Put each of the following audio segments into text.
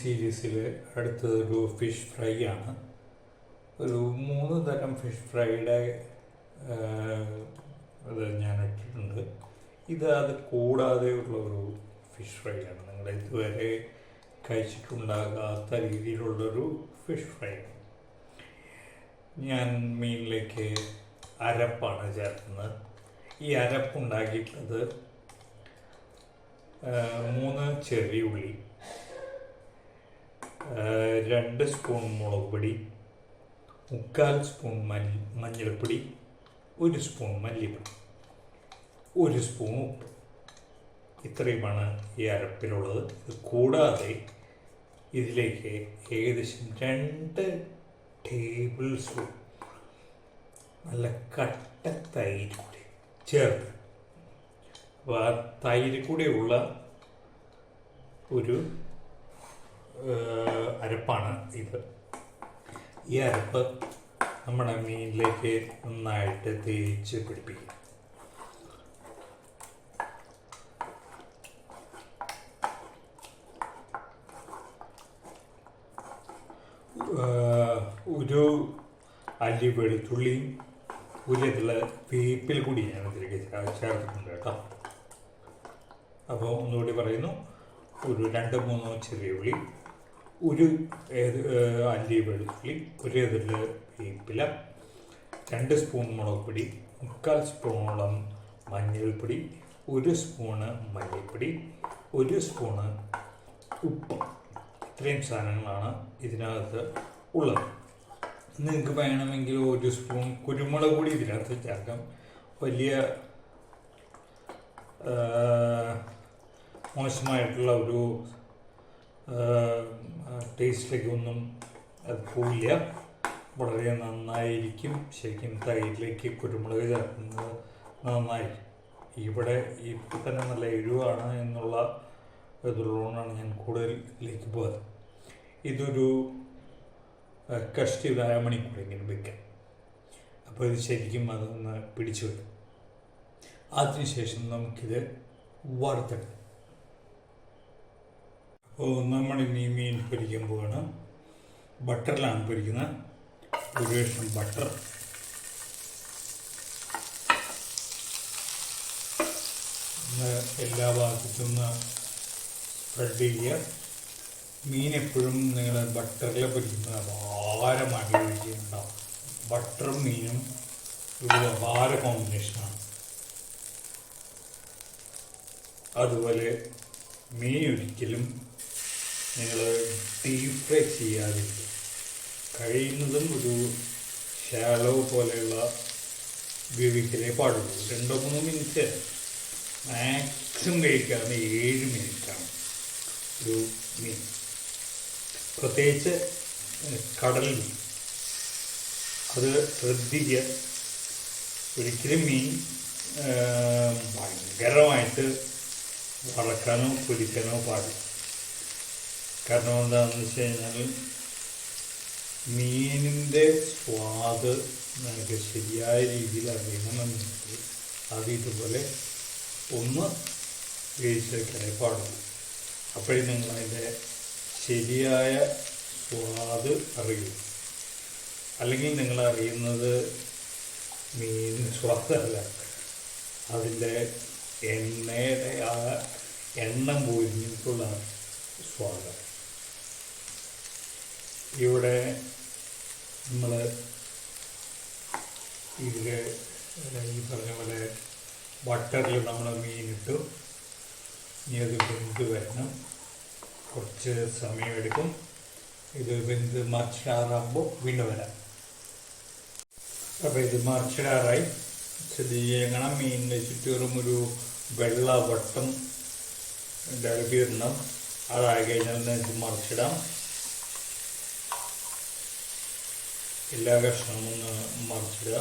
സീരീസിൽ അടുത്തതൊരു fish fry ആണ്. ഒരു 3 തരം ഫിഷ് ഫ്രൈയുടെ ഇത് ഞാൻ ഇട്ടിട്ടുണ്ട്. അത് കൂടാതെ ഉള്ള ഒരു ഫിഷ് ഫ്രൈ ആണ്. നിങ്ങൾ ഇതുവരെ കഴിച്ചിട്ടുണ്ടാകാത്ത രീതിയിലുള്ളൊരു ഫിഷ് ഫ്രൈ. ഞാൻ മീനിലേക്ക് അരപ്പാണ് ചേർക്കുന്നത്. ഈ അരപ്പുണ്ടാക്കിയിട്ടുള്ളത് 3 ചെറിയ ഉള്ളി, 2 സ്പൂൺ മുളക് പൊടി, 3/4 സ്പൂൺ മഞ്ഞൾപ്പൊടി, 1 സ്പൂൺ മല്ലിപ്പൊടി, 1 സ്പൂൺ ഉപ്പ്. ഇത്രയുമാണ് ഈ അരപ്പിലുള്ളത്. ഇത് കൂടാതെ ഇതിലേക്ക് ഏകദേശം 2 ടേബിൾ സ്പൂൺ നല്ല കട്ട തൈര് കൂടി ചേർത്ത്. അപ്പോൾ ആ തൈര് കൂടിയുള്ള ഒരു അരപ്പാണ് ഇത്. ഈ അരപ്പ് നമ്മുടെ മീനിലേക്ക് നന്നായിട്ട് തേച്ച് പിടിപ്പിക്കും. ഒരു അല്ലി വെളുത്തുള്ളിയും ഒരു വേപ്പിൽ കൂടി ഞാൻ ഇതിലേക്ക് ചേർത്തിട്ടുണ്ട് കേട്ടോ. അപ്പോൾ ഒന്നുകൂടി പറയുന്നു, ഒരു 2-3 ചെറിയ ഉള്ളി, ഒരു അല്ലി വെളുത്തുള്ളി, ഒരു വേപ്പില, 2 സ്പൂൺ മുളക് പൊടി, 3/4 സ്പൂണോളം മഞ്ഞൾപ്പൊടി, 1 സ്പൂണ് മല്ലിപ്പൊടി, 1 സ്പൂണ് ഉപ്പ്. ഇത്രയും സാധനങ്ങളാണ് ഇതിനകത്ത് ഉള്ളത്. നിങ്ങൾക്ക് വേണമെങ്കിൽ 1 സ്പൂൺ കുരുമുളക് പൊടി ഇതിനകത്ത് ചേർക്കാം. വലിയ മോശമായിട്ടുള്ള ഒരു ടേസ്റ്റിലേക്കൊന്നും അത് പോവില്ല. വളരെ നന്നായിരിക്കും. ശരിക്കും തൈരിലേക്ക് കുരുമുളക് ചേർക്കുന്നത് നന്നായിരിക്കും. ഇവിടെ ഇപ്പോൾ തന്നെ നല്ല എരിവാണ് എന്നുള്ള ഇതുള്ളതുകൊണ്ടാണ് ഞാൻ കൂടുതലേക്ക് പോയത്. ഇതൊരു കഷ്ടി 1/2 മണിക്കൂറെങ്കിലും വെക്കാം. അപ്പോൾ ഇത് ശരിക്കും അതൊന്ന് പിടിച്ചു വരും. അതിനുശേഷം നമുക്കിത് വറുത്തെടുക്കാം. അപ്പോൾ നമ്മൾ ഇനി മീൻ പൊരിക്കാൻ പോവാണ്. ബട്ടറിലാണ് പൊരിക്കുന്നത്. ഒരു കഷ്ണം ബട്ടർ, എല്ലാ ഭാഗത്തും ഒന്ന് സ്പ്രെഡ് ചെയ്യുക. മീൻ എപ്പോഴും നിങ്ങൾ ബട്ടറിൽ പൊരിക്കുന്നത് അപാരമായിട്ട് രുചിയുണ്ടാവും. ബട്ടറും മീനും ഒരു അപാര കോമ്പിനേഷനാണ്. അതുപോലെ മീൻ ഒരിക്കലും നിങ്ങൾ ഡീപ് ഫ്രൈ ചെയ്യാതിരിക്കും. കഴിയുന്നതും ഒരു ഷാലോ പോലെയുള്ള വേവിക്കലേ പാടുള്ളൂ. 2-3 മിനിറ്റ് മാക്സിമം കഴിക്കാവുന്ന 7 മിനിറ്റാണ് ഒരു മീൻ. പ്രത്യേകിച്ച് കടൽ മീൻ അത് ശ്രദ്ധിക്കുക. ഒരിക്കലും മീൻ ഭയങ്കരമായിട്ട് വറക്കാനോ പൊരിക്കാനോ പാടില്ല. കാരണം എന്താണെന്ന് വെച്ച് കഴിഞ്ഞാൽ മീനിൻ്റെ സ്വാദ് നമുക്ക് ശരിയായ രീതിയിൽ അറിയണമെന്നുണ്ടെങ്കിൽ അത് ഇതുപോലെ ഒന്ന് വേവിച്ച് വയ്ക്കാനേ പാടുള്ളൂ. അപ്പോഴേ നിങ്ങളതിൻ്റെ ശരിയായ സ്വാദ് അറിയൂ. അല്ലെങ്കിൽ നിങ്ങൾ അറിയുന്നത് മീൻ സ്വാദല്ല, അതിൻ്റെ എണ്ണയുടെ ആ എണ്ണം പോയിട്ടുള്ള സ്വാദം. ഇവിടെ നമ്മൾ ഇതിൽ ഈ പറഞ്ഞ പോലെ ബട്ടറിൽ നമ്മൾ മീനിട്ടു. ഇനി അത് വെന്ത് വരണം. കുറച്ച് സമയമെടുക്കും. ഇത് വെന്ത് മറിച്ചിടാറാകുമ്പോൾ വീണ്ടും വരാം. അപ്പോൾ ഇത് മറിച്ചിടാറായി. ശ്രദ്ധിക്കണം, മീനിൻ്റെ ചുറ്റും ഒരു വെള്ള വട്ടം ഡെവലപ്പ് ചെയ്തിട്ടുണ്ടാവും. അതായി കഴിഞ്ഞാൽ നമുക്ക് മറിച്ചിടാം. എല്ലാ കഷ്ണവും ഒന്ന് മറിച്ചിടുക.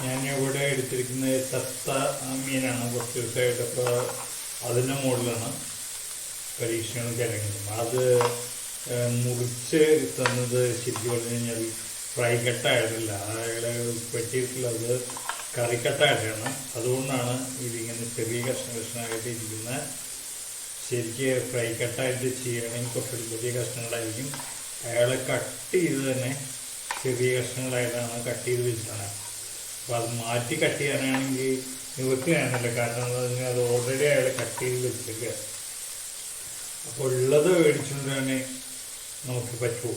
ഞാനിവിടെ എടുത്തിരിക്കുന്നത് ചത്ത മീനാണ്. കുറച്ച് ദിവസമായിട്ട്. അപ്പോൾ അതിൻ്റെ മുകളിലാണ് പരീക്ഷണം കിടക്കുന്നത്. അത് മുറിച്ച് തന്നത് ശരിക്കും പറഞ്ഞു കഴിഞ്ഞാൽ ഫ്രൈ കട്ടായിട്ടില്ല. അയാളെ പറ്റിയിട്ടുള്ളത് കറിക്കട്ടായിട്ടാണ്, അതുകൊണ്ടാണ് ഇതിങ്ങനെ ചെറിയ കഷ്ണമായിട്ട് ഇരിക്കുന്നത്. ശരിക്കും ഫ്രൈ കട്ടായിട്ട് ചെയ്യുകയാണെങ്കിൽ കുറച്ചുകൂടി വലിയ കഷ്ണങ്ങളായിരിക്കും. അയാൾ കട്ട് ചെയ്ത് തന്നെ ചെറിയ കഷ്ണങ്ങളായിട്ടാണ് കട്ട് ചെയ്ത് വെച്ചിട്ടാണ്. അപ്പോൾ അത് മാറ്റി കട്ട് ചെയ്യാനാണെങ്കിൽ നിവൃത്തിയാണല്ലോ, കാരണം എന്താ പറഞ്ഞാൽ അത് ഓൾറെഡി അയാൾ കട്ട് ചെയ്ത് വെച്ചേക്കുക. അപ്പോൾ ഉള്ളത് മേടിച്ചുകൊണ്ട് തന്നെ നമുക്ക് പറ്റുമോ.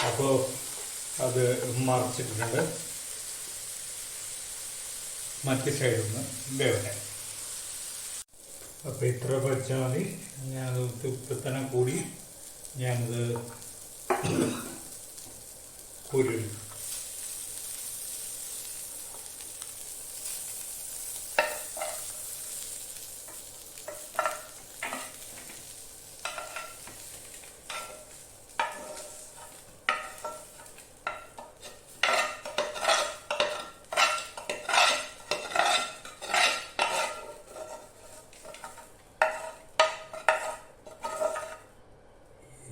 അപ്പോൾ അത് മറിച്ചിട്ടുണ്ട്, മറ്റു സൈഡിൽ നിന്ന് വേവനെ. അപ്പോൾ ഇത്ര വെച്ചാൽ മതി. ഞാനത് ഇപ്പം തന്നെ കൂടി ഞാനത് കോരിയെടുക്കും.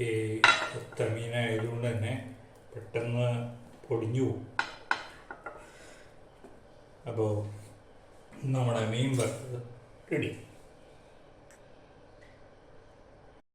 ഈ ഒത്തമീനായതുകൊണ്ട് തന്നെ പെട്ടെന്ന് പൊടിഞ്ഞു പോകും. അപ്പോൾ നമ്മുടെ മീൻ വറുത്തത് റെഡി.